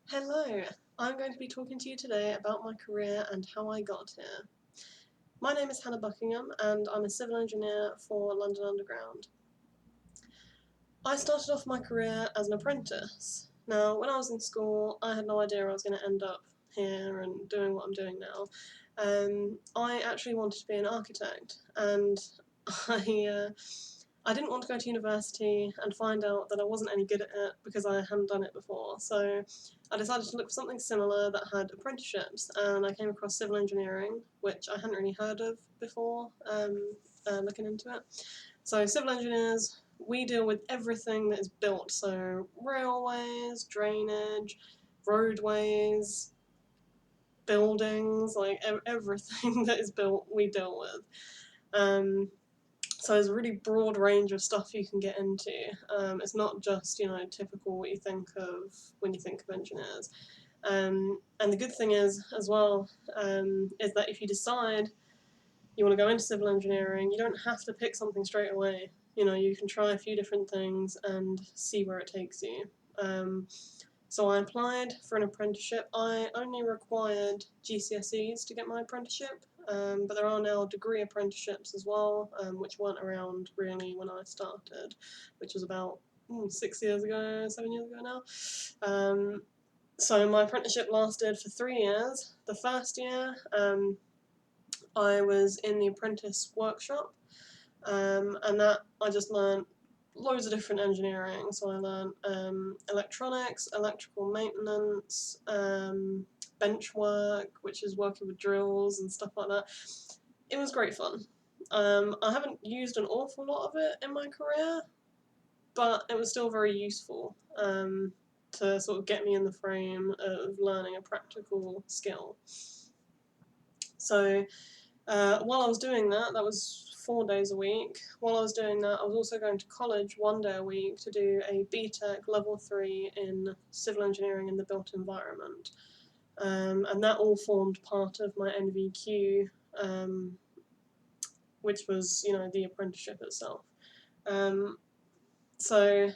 Hello, I'm going to be talking to you today about my career and how I got here. My name is Hannah Buckingham and I'm a civil engineer for London Underground. I started off my career as an apprentice. Now, when I was in school, I had no idea I was going to end up here and doing what I'm doing now. I actually wanted to be an architect, and I I didn't want to go to university and find out that I wasn't any good at it because I hadn't done it before. So I decided to look for something similar that had apprenticeships, and I came across civil engineering, which I hadn't really heard of before looking into it. So civil engineers, we deal with everything that is built, so railways, drainage, roadways, buildings, like everything that is built we deal with. So there's a really broad range of stuff you can get into. It's not just, typical what you think of when you think of engineers. And the good thing is, as well, is that if you decide you want to go into civil engineering, you don't have to pick something straight away. You can try a few different things and see where it takes you. So I applied for an apprenticeship. I only required GCSEs to get my apprenticeship, but there are now degree apprenticeships as well, which weren't around really when I started, which was about 6 years ago, 7 years ago now. So my apprenticeship lasted for 3 years. The first year, I was in the apprentice workshop, and that I just learned loads of different engineering. So I learned electronics, electrical maintenance, bench work, which is working with drills and stuff like that. It was great fun. I haven't used an awful lot of it in my career, but it was still very useful to sort of get me in the frame of learning a practical skill. So while I was doing that, that was 4 days a week. While I was doing that, I was also going to college 1 day a week to do a BTEC level 3 in civil engineering in the built environment. And that all formed part of my NVQ, which was, the apprenticeship itself. So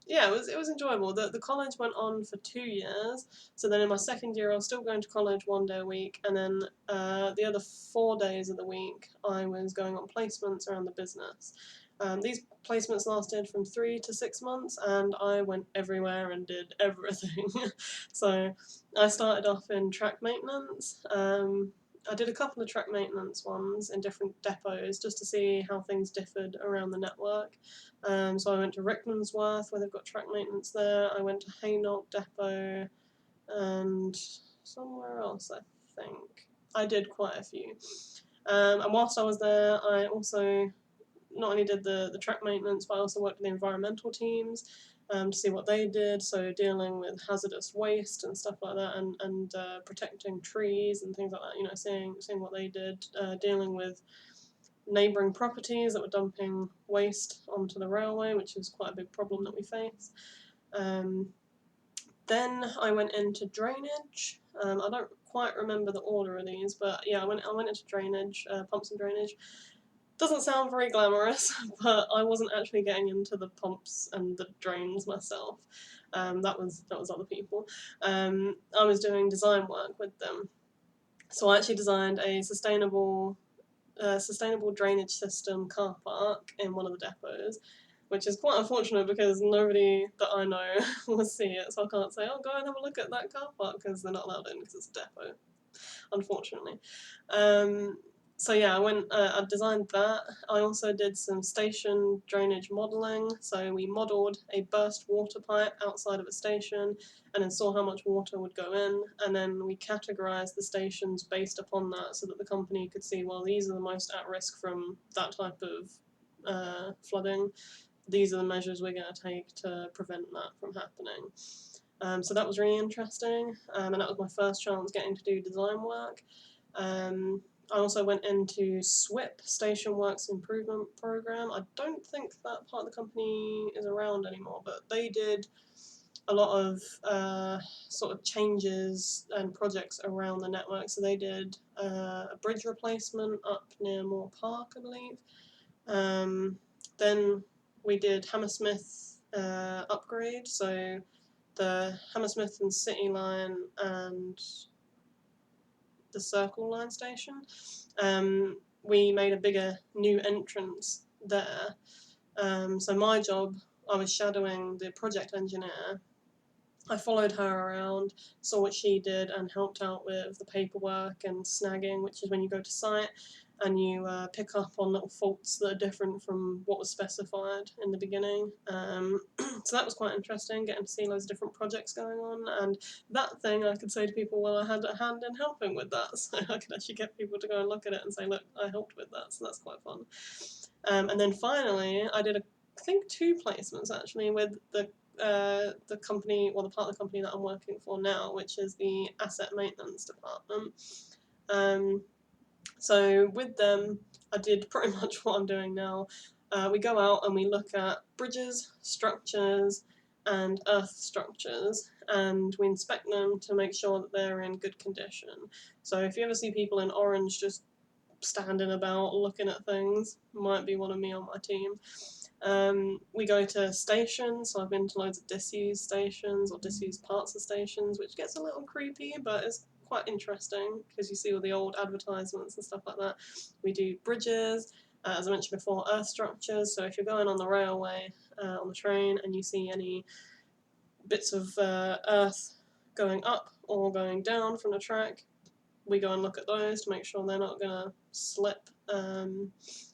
yeah, it was enjoyable. The college went on for 2 years. So then in my second year, I was still going to college 1 day a week, and then the other 4 days of the week, I was going on placements around the business. These placements lasted from 3 to 6 months, and I went everywhere and did everything. So I started off in track maintenance. I did a couple of track maintenance ones in different depots just to see how things differed around the network. So I went to Rickmansworth, where they've got track maintenance there. I went to Hanna depot and somewhere else, I think. I did quite a few. And whilst I was there, I also not only did the track maintenance, but I also worked with the environmental teams to see what they did. So dealing with hazardous waste and stuff like that, and protecting trees and things like that. Seeing what they did, dealing with neighbouring properties that were dumping waste onto the railway, which is quite a big problem that we face. Then I went into drainage. I don't quite remember the order of these, but yeah, I went into drainage, pumps and drainage. Doesn't sound very glamorous, but I wasn't actually getting into the pumps and the drains myself. That was other people. I was doing design work with them. So I actually designed a sustainable drainage system car park in one of the depots, which is quite unfortunate because nobody that I know will see it, so I can't say, oh, go and have a look at that car park, because they're not allowed in because it's a depot, unfortunately. So yeah, I designed that. I also did some station drainage modelling. So we modelled a burst water pipe outside of a station and then saw how much water would go in, and then we categorised the stations based upon that so that the company could see, well, these are the most at risk from that type of flooding. These are the measures we're going to take to prevent that from happening. So that was really interesting, and that was my first chance getting to do design work. I also went into SWIP, Station Works Improvement Programme. I don't think that part of the company is around anymore, but they did a lot of sort of changes and projects around the network. So they did a bridge replacement up near Moore Park, I believe. Then we did Hammersmith upgrade, so the Hammersmith and City line and the Circle line station. We made a bigger new entrance there. So my job, I was shadowing the project engineer. I followed her around, saw what she did, and helped out with the paperwork and snagging, which is when you go to site and you pick up on little faults that are different from what was specified in the beginning. So that was quite interesting, getting to see loads of different projects going on. And that thing, I could say to people, well, I had a hand in helping with that. So I could actually get people to go and look at it and say, look, I helped with that. So that's quite fun. And then finally, I did, I think, 2 placements actually with the company, or the part of the company that I'm working for now, which is the asset maintenance department. So with them, I did pretty much what I'm doing now. We go out and we look at bridges, structures, and earth structures, and we inspect them to make sure that they're in good condition. So if you ever see people in orange just standing about looking at things, might be one of me on my team. We go to stations, so I've been to loads of disused stations or disused parts of stations, which gets a little creepy, but it's quite interesting because you see all the old advertisements and stuff like that. We do bridges, as I mentioned before, earth structures, so if you're going on the railway, on the train, and you see any bits of earth going up or going down from the track, we go and look at those to make sure they're not going to slip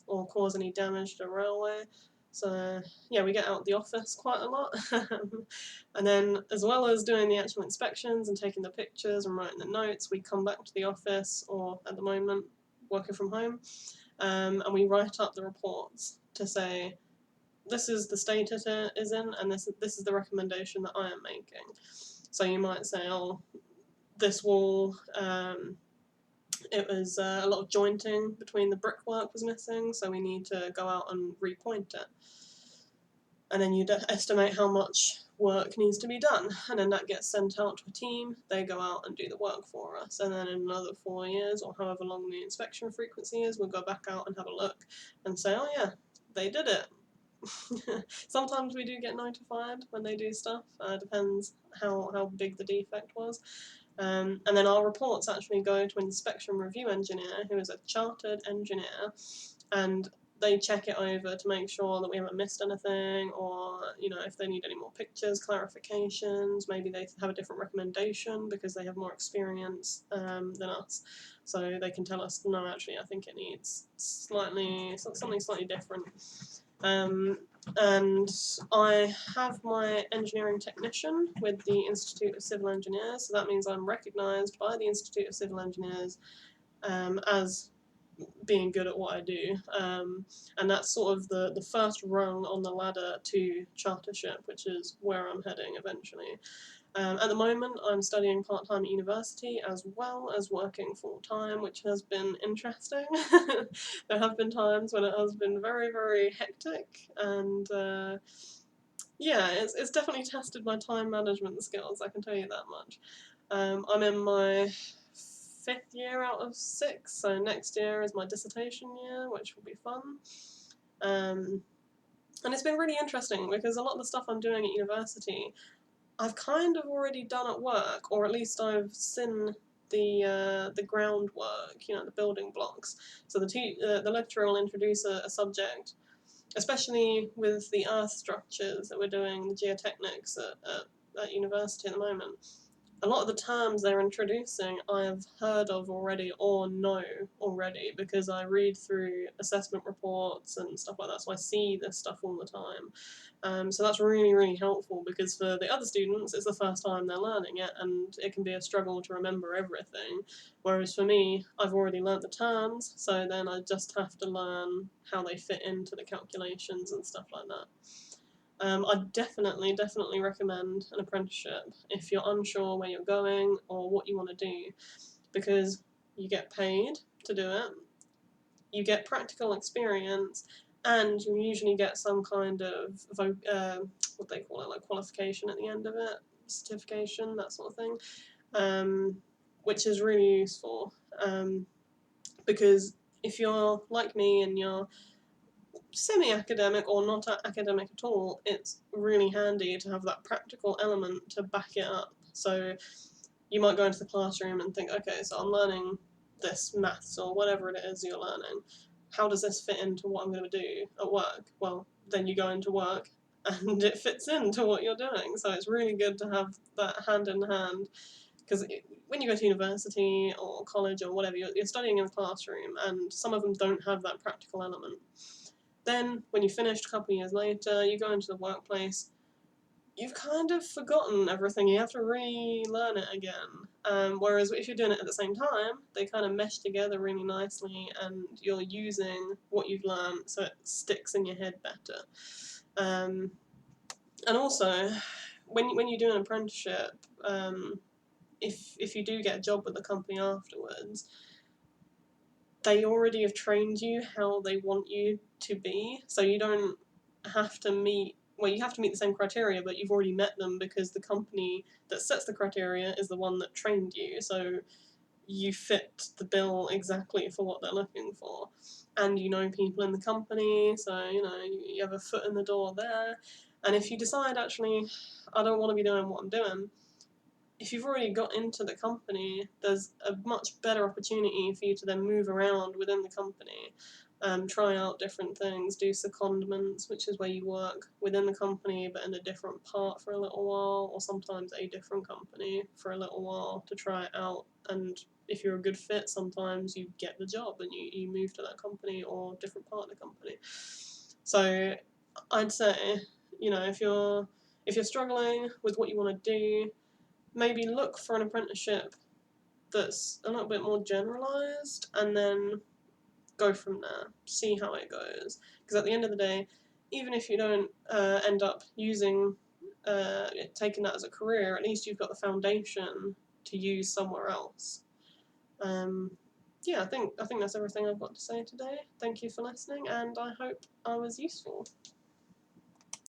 or cause any damage to the railway. So yeah, we get out the office quite a lot. And then as well as doing the actual inspections and taking the pictures and writing the notes, we come back to the office, or at the moment working from home, and we write up the reports to say this is the state it is in, and this is the recommendation that I am making. So you might say, oh, this wall, it was a lot of jointing between the brickwork was missing, so we need to go out and repoint it. And then you'd estimate how much work needs to be done, and then that gets sent out to a team. They go out and do the work for us, and then in another 4 years, or however long the inspection frequency is, we'll go back out and have a look and say, oh yeah, they did it. Sometimes we do get notified when they do stuff, depends how big the defect was. And then our reports actually go to an inspection review engineer who is a chartered engineer, and they check it over to make sure that we haven't missed anything, or if they need any more pictures, clarifications, maybe they have a different recommendation because they have more experience than us, so they can tell us, no, actually I think it needs something slightly different. And I have my engineering technician with the Institute of Civil Engineers, so that means I'm recognised by the Institute of Civil Engineers as being good at what I do, and that's sort of the first rung on the ladder to chartership, which is where I'm heading eventually. At the moment, I'm studying part-time at university as well as working full-time, which has been interesting. There have been times when it has been very, very hectic, and yeah, it's definitely tested my time management skills, I can tell you that much. I'm in my 5th year out of 6, so next year is my dissertation year, which will be fun. And it's been really interesting because a lot of the stuff I'm doing at university I've kind of already done at work, or at least I've seen the groundwork, the building blocks. So the lecturer will introduce a subject, especially with the earth structures that we're doing, the geotechnics at university at the moment. A lot of the terms they're introducing I have heard of already or know already because I read through assessment reports and stuff like that, so I see this stuff all the time. So that's really, really helpful because for the other students it's the first time they're learning it, and it can be a struggle to remember everything, whereas for me I've already learnt the terms, so then I just have to learn how they fit into the calculations and stuff like that. I definitely recommend an apprenticeship if you're unsure where you're going or what you want to do, because you get paid to do it, you get practical experience, and you usually get some kind of what they call it, like qualification at the end of it, certification, that sort of thing, which is really useful, because if you're like me and you're semi-academic or not academic at all, it's really handy to have that practical element to back it up. So you might go into the classroom and think, okay, so I'm learning this maths or whatever it is you're learning. How does this fit into what I'm going to do at work? Well, then you go into work and it fits into what you're doing. So it's really good to have that hand in hand, because when you go to university or college or whatever, you're studying in a classroom, and some of them don't have that practical element. Then, when you finished a couple of years later, you go into the workplace, you've kind of forgotten everything. You have to relearn it again. Whereas if you're doing it at the same time, they kind of mesh together really nicely, and you're using what you've learned so it sticks in your head better. And also, when you do an apprenticeship, if you do get a job with the company afterwards, they already have trained you how they want you to be, so you don't have to meet, well, you have to meet the same criteria, but you've already met them because the company that sets the criteria is the one that trained you, so you fit the bill exactly for what they're looking for. And you know people in the company, so you have a foot in the door there. And if you decide, actually, I don't want to be doing what I'm doing, if you've already got into the company, there's a much better opportunity for you to then move around within the company, try out different things, do secondments, which is where you work within the company but in a different part for a little while, or sometimes a different company for a little while to try it out. And if you're a good fit, sometimes you get the job and you move to that company or different part of the company. So I'd say, if you're struggling with what you want to do, maybe look for an apprenticeship that's a little bit more generalised, and then go from there. See how it goes. Because at the end of the day, even if you don't end up taking that as a career, at least you've got the foundation to use somewhere else. Yeah, I think that's everything I've got to say today. Thank you for listening, and I hope I was useful.